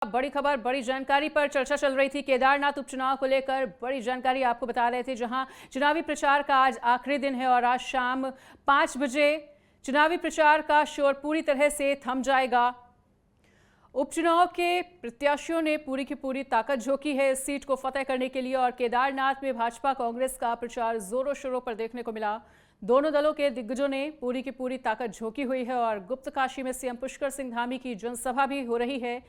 बड़ी खबर, बड़ी जानकारी पर चर्चा चल रही थी। केदारनाथ उपचुनाव को लेकर बड़ी जानकारी आपको बता रहे थे, जहां चुनावी प्रचार का आज आखिरी दिन है और आज शाम 5 बजे चुनावी प्रचार का शोर पूरी तरह से थम जाएगा। उपचुनाव के प्रत्याशियों ने पूरी की पूरी ताकत झोंकी है इस सीट को फतेह करने के लिए और केदारनाथ में भाजपा कांग्रेस का प्रचार जोरों शोरों पर देखने को मिला। दोनों दलों के दिग्गजों ने पूरी की पूरी ताकत झोंकी हुई है और गुप्त काशी में सीएम पुष्कर सिंह धामी की जनसभा भी हो रही है।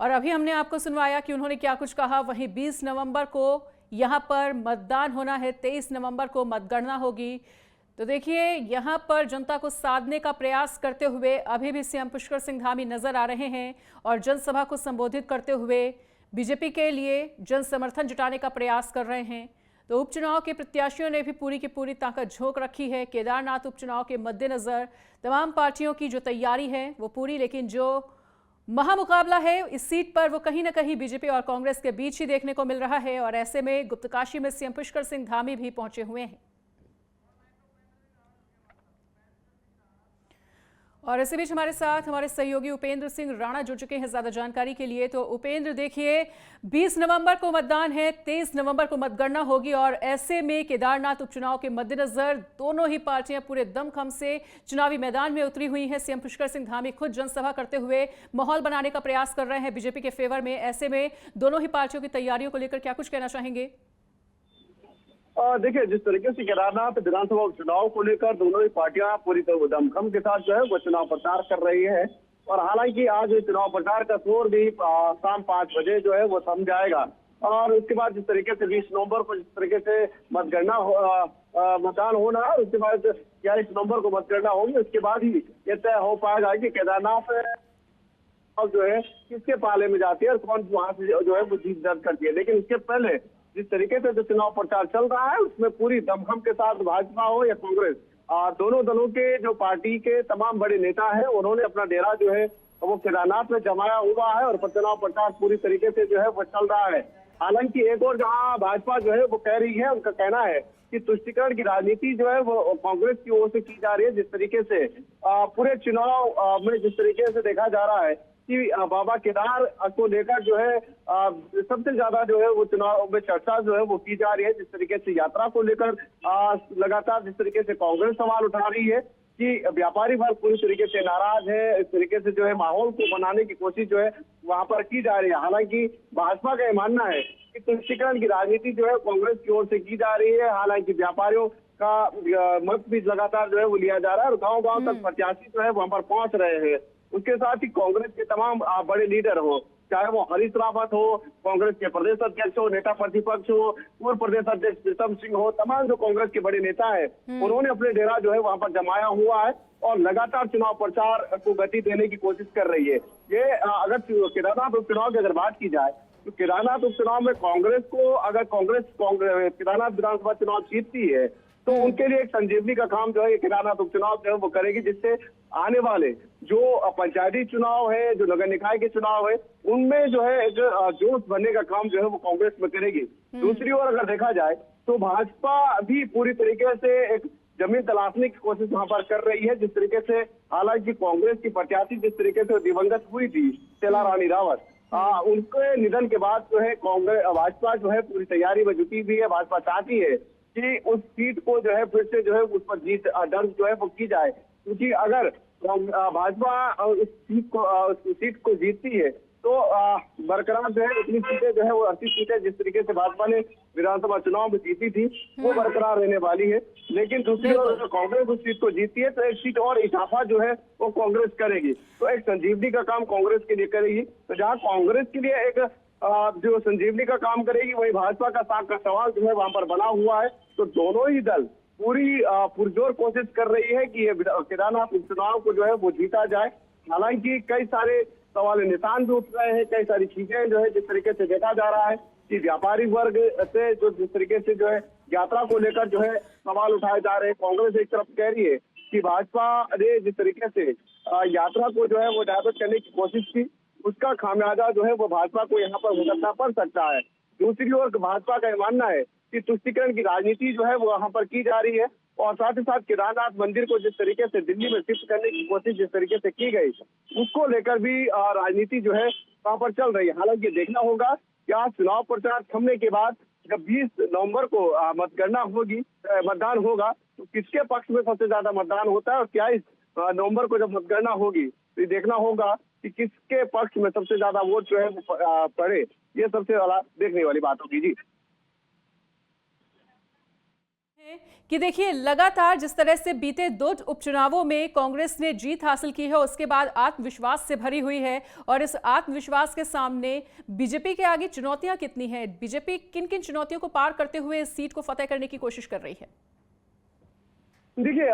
और अभी हमने आपको सुनवाया कि उन्होंने क्या कुछ कहा। वहीं 20 नवंबर को यहां पर मतदान होना है, 23 नवंबर को मतगणना होगी। तो देखिए, यहां पर जनता को साधने का प्रयास करते हुए अभी भी सीएम पुष्कर सिंह धामी नजर आ रहे हैं और जनसभा को संबोधित करते हुए बीजेपी के लिए जन समर्थन जुटाने का प्रयास कर रहे हैं। तो उपचुनाव के प्रत्याशियों ने भी पूरी की पूरी ताकत झोंक रखी है। केदारनाथ उपचुनाव के मद्देनजर तमाम पार्टियों की जो तैयारी है वो पूरी, लेकिन जो महामुकाबला है इस सीट पर वो कहीं ना कहीं बीजेपी और कांग्रेस के बीच ही देखने को मिल रहा है और ऐसे में गुप्तकाशी में सीएम पुष्कर सिंह धामी भी पहुंचे हुए हैं। और इसी बीच हमारे साथ हमारे सहयोगी उपेंद्र सिंह राणा जुड़ चुके हैं ज्यादा जानकारी के लिए। तो उपेंद्र, देखिए, 20 नवंबर को मतदान है, 23 नवंबर को मतगणना होगी और ऐसे में केदारनाथ उपचुनाव के मद्देनजर दोनों ही पार्टियां पूरे दमखम से चुनावी मैदान में उतरी हुई हैं। सीएम पुष्कर सिंह धामी खुद जनसभा करते हुए माहौल बनाने का प्रयास कर रहे हैं बीजेपी के फेवर में। ऐसे में दोनों ही पार्टियों की तैयारियों को लेकर क्या कुछ कहना चाहेंगे? देखिए, जिस तरीके से केदारनाथ विधानसभा उपचुनाव को लेकर दोनों ही पार्टियां पूरी दमखम के साथ जो है वो चुनाव प्रचार कर रही है और हालांकि आज चुनाव प्रचार का शोर भी शाम 5 बजे जो है वो थम जाएगा और उसके बाद जिस तरीके से 20 नवंबर को जिस तरीके से मतदान होना है, उसके बाद 11 नवंबर को मतगणना होगी, उसके बाद ही ये तय हो पाएगा कि केदारनाथ जो है किसके पाले में जाती है और कौन वहां से जो है वो जीत दर्ज करती है। लेकिन इसके पहले जिस तरीके से जो चुनाव प्रचार चल रहा है उसमें पूरी दमखम के साथ भाजपा हो या कांग्रेस, दोनों दलों के जो पार्टी के तमाम बड़े नेता हैं उन्होंने अपना डेरा जो है वो केदारनाथ में जमाया हुआ है और चुनाव प्रचार पूरी तरीके से जो है वो चल रहा है। हालांकि एक और जहां भाजपा जो है वो कह रही है, उनका कहना है कि तुष्टीकरण की राजनीति जो है वो कांग्रेस की ओर से की जा रही है। जिस तरीके से पूरे चुनाव में जिस तरीके से देखा जा रहा है कि बाबा केदार को लेकर जो है सबसे ज्यादा जो है वो चुनाव में चर्चा जो है वो की जा रही है। जिस तरीके से यात्रा को लेकर लगातार जिस तरीके से कांग्रेस सवाल उठा रही है कि व्यापारी वर्ग पूरी तरीके से नाराज है, इस तरीके से जो है माहौल को बनाने की कोशिश जो है वहां पर की जा रही है। हालांकि भाजपा का यह मानना है कि तुष्टीकरण की राजनीति जो है कांग्रेस की ओर से की जा रही है। हालांकि व्यापारियों का मत भी लगातार जो है वो लिया जा रहा है और गाँव गाँव तक प्रत्याशी जो है वहां पर पहुंच रहे हैं। उसके साथ ही कांग्रेस के तमाम बड़े लीडर हो, चाहे वो हरीश रावत हो, कांग्रेस के प्रदेश अध्यक्ष हो, नेता प्रतिपक्ष हो, पूर्व प्रदेश अध्यक्ष प्रीतम सिंह हो, तमाम जो कांग्रेस के बड़े नेता है उन्होंने अपने डेरा जो है वहां पर जमाया हुआ है और लगातार चुनाव प्रचार को गति देने की कोशिश कर रही है। ये अगर केदारनाथ उपचुनाव की अगर बात की जाए तो केदारनाथ उपचुनाव में कांग्रेस को अगर कांग्रेस केदारनाथ विधानसभा चुनाव जीतती है तो उनके लिए एक संजीवनी का काम जो है केदारनाथ उपचुनाव जो है वो करेगी, जिससे आने वाले जो पंचायती चुनाव है, जो नगर निकाय के चुनाव है, उनमें जो है एक जोश बनने का काम जो है वो कांग्रेस में करेगी। दूसरी ओर अगर देखा जाए तो भाजपा भी पूरी तरीके से एक जमीन तलाशने की कोशिश वहां पर कर रही है। जिस तरीके से हालांकि कांग्रेस की प्रत्याशी जिस तरीके से दिवंगत हुई थी शीला रानी रावत, उनके निधन के बाद जो है कांग्रेस भाजपा जो है पूरी तैयारी में जुटी हुई है। भाजपा चाहती है कि उस सीट को जो है फिर से जो है उस पर जीत दर्ज जो है वो की जाए, क्योंकि अगर भाजपा उस सीट को जीतती है तो बरकरार जो है इतनी सीटें जो है वो 38 सीटें जिस तरीके से भाजपा ने विधानसभा चुनाव में जीती थी वो बरकरार रहने वाली है। लेकिन दूसरी ओर अगर कांग्रेस उस सीट को जीतती है तो एक सीट और इजाफा जो है वो कांग्रेस करेगी, तो एक संजीवनी का काम कांग्रेस के लिए करेगी। तो जहाँ कांग्रेस के लिए एक जो संजीवनी का काम करेगी वही भाजपा का साख का सवाल जो है वहां पर बना हुआ है। तो दोनों ही दल पूरी पुरजोर कोशिश कर रही है कि ये केदारनाथ उपचुनाव को जो है वो जीता जाए। हालांकि कई सारे सवाल निशान भी उठ रहे हैं, कई सारी चीजें जो है जिस तरीके से देखा जा रहा है कि व्यापारी वर्ग से जो जिस तरीके से जो है यात्रा को लेकर जो है सवाल उठाए जा रहे हैं। कांग्रेस एक तरफ कह रही है कि भाजपा ने जिस तरीके से यात्रा को जो है वो डायवर्ट करने की कोशिश की, उसका खामियाजा जो है वो भाजपा को यहाँ पर भुगतना पड़ सकता है। दूसरी ओर भाजपा का मानना है कि तुष्टीकरण की राजनीति जो है वो वहां पर की जा रही है और साथ ही साथ केदारनाथ मंदिर को जिस तरीके से दिल्ली में शिफ्ट करने की कोशिश जिस तरीके से की गई, उसको लेकर भी राजनीति जो है वहां पर चल रही है। हालांकि देखना होगा कि आज चुनाव प्रचार थमने के बाद जब 20 नवंबर को मतगणना होगी, मतदान होगा, तो किसके पक्ष में सबसे ज्यादा मतदान होता है और 23 नवंबर को जब मतगणना होगी तो ये देखना होगा कि किसके पक्ष में सबसे ज्यादा वोट जो है वो पड़े। ये सबसे ज्यादा देखने वाली बात होगी जी। कि देखिए, लगातार जिस तरह से बीते 2 उपचुनावों में कांग्रेस ने जीत हासिल की है, उसके बाद आत्मविश्वास से भरी हुई है और इस आत्मविश्वास के सामने बीजेपी के आगे चुनौतियां कितनी हैं? बीजेपी किन किन चुनौतियों को पार करते हुए इस सीट को फतेह करने की कोशिश कर रही है? देखिए,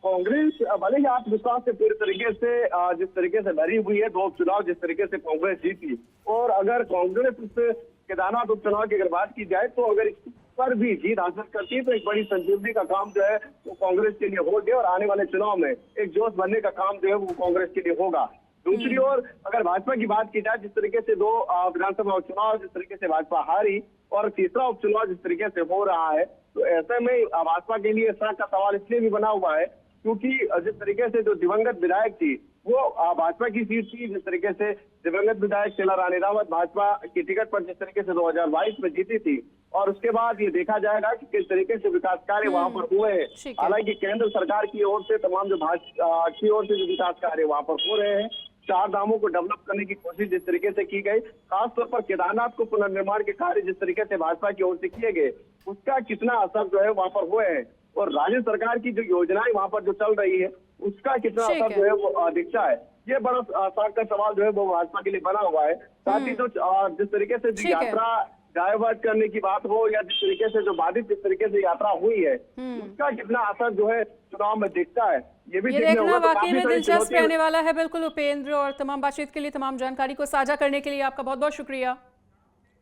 कांग्रेस भले ही आत्मविश्वास से पूरी तरीके से जिस तरीके से भरी हुई है, 2 उपचुनाव जिस तरीके से कांग्रेस जीती, और अगर कांग्रेस इस केदारनाथ उपचुनाव की अगर बात की जाए तो अगर इस पर भी जीत हासिल करती है तो एक बड़ी संजीवनी का काम जो है वो कांग्रेस के लिए हो गया और आने वाले चुनाव में एक जोश बनने का काम जो है वो कांग्रेस के लिए होगा। दूसरी ओर अगर भाजपा की बात की जाए, जिस तरीके से 2 विधानसभा उपचुनाव जिस तरीके से भाजपा हारी और तीसरा उपचुनाव जिस तरीके से हो रहा है, तो ऐसे में भाजपा के लिए शक का सवाल इसलिए भी बना हुआ है क्योंकि जिस तरीके से जो दिवंगत विधायक थी वो भाजपा की सीट थी, जिस तरीके से दिवंगत विधायक शीला रानी रावत भाजपा की टिकट पर जिस तरीके से 2022 में जीती थी, और उसके बाद ये देखा जाएगा कि किस तरीके से विकास कार्य वहां पर हुए हैं। हालांकि केंद्र सरकार की ओर से तमाम जो भाजपा की ओर से जो विकास कार्य वहां पर हो रहे हैं, 4 धामों को डेवलप करने की कोशिश जिस तरीके से की गई, खासतौर पर केदारनाथ को पुनर्निर्माण के कार्य जिस तरीके से भाजपा की ओर से किए गए, उसका कितना असर जो है वहां पर हुए हैं, और राज्य सरकार की जो योजनाएं वहां पर जो चल रही है उसका कितना असर जो है वो दिखता है। ये बड़ा शक का सवाल जो है वो भाजपा के लिए बना हुआ है। साथ ही जो जिस तरीके से जो यात्रा डायवर्ट करने की बात हो या जिस तरीके से जो बाधित जिस तरीके से यात्रा हुई है, उसका कितना असर जो है चुनाव में दिखता है, ये भी देखना वाकई में दिलचस्प रहने वाला है। बिल्कुल उपेंद्र, और तमाम बातचीत के लिए, तमाम जानकारी को साझा करने के लिए आपका बहुत बहुत शुक्रिया।